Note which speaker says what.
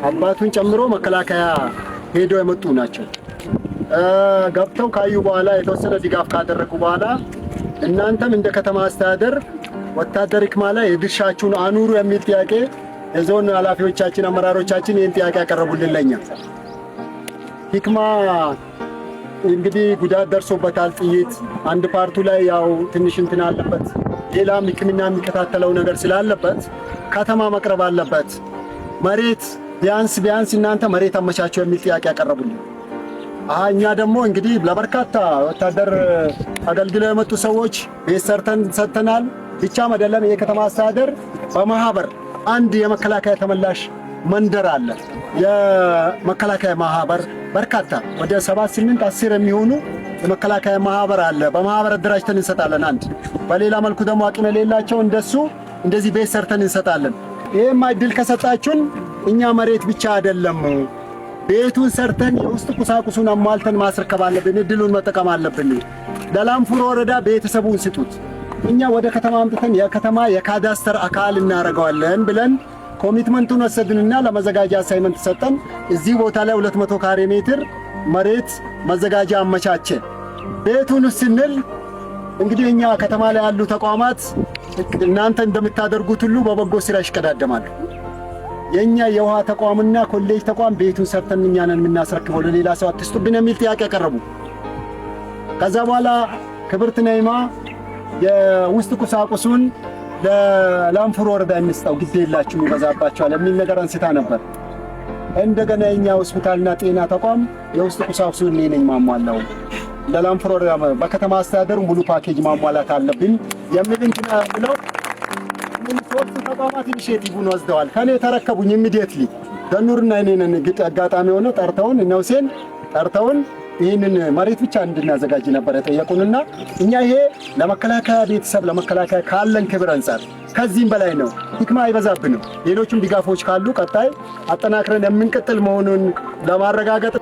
Speaker 1: አባቱን ጨምሮ መከላከያ ሄዶ የመጡ ናቸው። ገብተው ካዩ በኋላ የተወሰነ ድጋፍ ካደረጉ በኋላ እናንተም እንደ ከተማ አስተዳደር ወታደር ሂክማ ላይ የድርሻችሁን አኑሩ የሚል ጥያቄ የዞን ኃላፊዎቻችን አመራሮቻችን ይህን ጥያቄ ያቀረቡልን ለኛ። ሂክማ እንግዲህ ጉዳት ደርሶበታል። ጥይት አንድ ፓርቱ ላይ ያው ትንሽ እንትን አለበት። ሌላም ሕክምና የሚከታተለው ነገር ስላለበት ከተማ መቅረብ አለበት። መሬት ቢያንስ እናንተ መሬት አመቻቸው የሚል ጥያቄ ያቀረቡልን። እኛ ደግሞ እንግዲህ ለበርካታ ወታደር አገልግለው የመጡ ሰዎች ቤት ሰርተን ሰጥተናል። ብቻ መደለም የከተማ አስተዳደር በማህበር አንድ የመከላከያ ተመላሽ መንደር አለ። የመከላከያ ማህበር በርካታ ወደ 7 8 10 የሚሆኑ የመከላከያ ማህበር አለ። በማህበር አደራጅተን እንሰጣለን። አንድ በሌላ መልኩ ደግሞ አቅም የሌላቸው እንደዚህ ቤት ሰርተን እንሰጣለን። ይሄም እድል ከሰጣችሁን እኛ መሬት ብቻ አይደለም ቤቱን ሰርተን የውስጥ ቁሳቁሱን አሟልተን ማስረከብ አለብን። እድሉን መጠቀም አለብን። ለላንፉሮ ወረዳ ቤተሰቡን ስጡት። እኛ ወደ ከተማ አምጥተን የከተማ የካዳስተር አካል እናደርገዋለን ብለን ኮሚትመንቱን ወሰድንና ለመዘጋጃ አሳይመንት ሰጠን። እዚህ ቦታ ላይ 200 ካሬ ሜትር መሬት መዘጋጃ አመቻቸ። ቤቱን ስንል እንግዲህ እኛ ከተማ ላይ ያሉ ተቋማት እናንተ እንደምታደርጉት ሁሉ በበጎ ስራ ይሽቀዳደማሉ። የኛ የውሃ ተቋምና ኮሌጅ ተቋም ቤቱን ሰርተን እኛ ነን የምናስረክበው፣ ለሌላ ሰው አትስጡብን የሚል ጥያቄ ያቀረቡ። ከዛ በኋላ ክብርት ነይማ የውስጥ ቁሳቁሱን ለላንፉሮ ወረዳ እንስጠው ግድ የላችሁ ይበዛባቸዋል የሚል ነገር አንስታ ነበር። እንደገና የኛ ሆስፒታልና ጤና ተቋም የውስጥ ቁሳቁሱን እኔ ነኝ ማሟላው፣ ለላንፉሮ ወረዳ በከተማ አስተዳደሩ ሙሉ ፓኬጅ ማሟላት አለብን የሚል እንትና ብለው ሶስት ተቋማት ኢኒሼቲቭን ወስደዋል። ከኔ ተረከቡኝ ኢሚዲየትሊ ደኑርና እኔን ግጥ አጋጣሚ ሆነ ጠርተውን እነ ሁሴን ጠርተውን ይህንን መሬት ብቻ እንድናዘጋጅ ነበር የጠየቁንና እኛ ይሄ ለመከላከያ ቤተሰብ ለመከላከያ ካለን ክብር አንፃር ከዚህም በላይ ነው። ሂክማ አይበዛብንም። ሌሎችም ድጋፎች ካሉ ቀጣይ አጠናክረን የምንቀጥል መሆኑን ለማረጋገጥ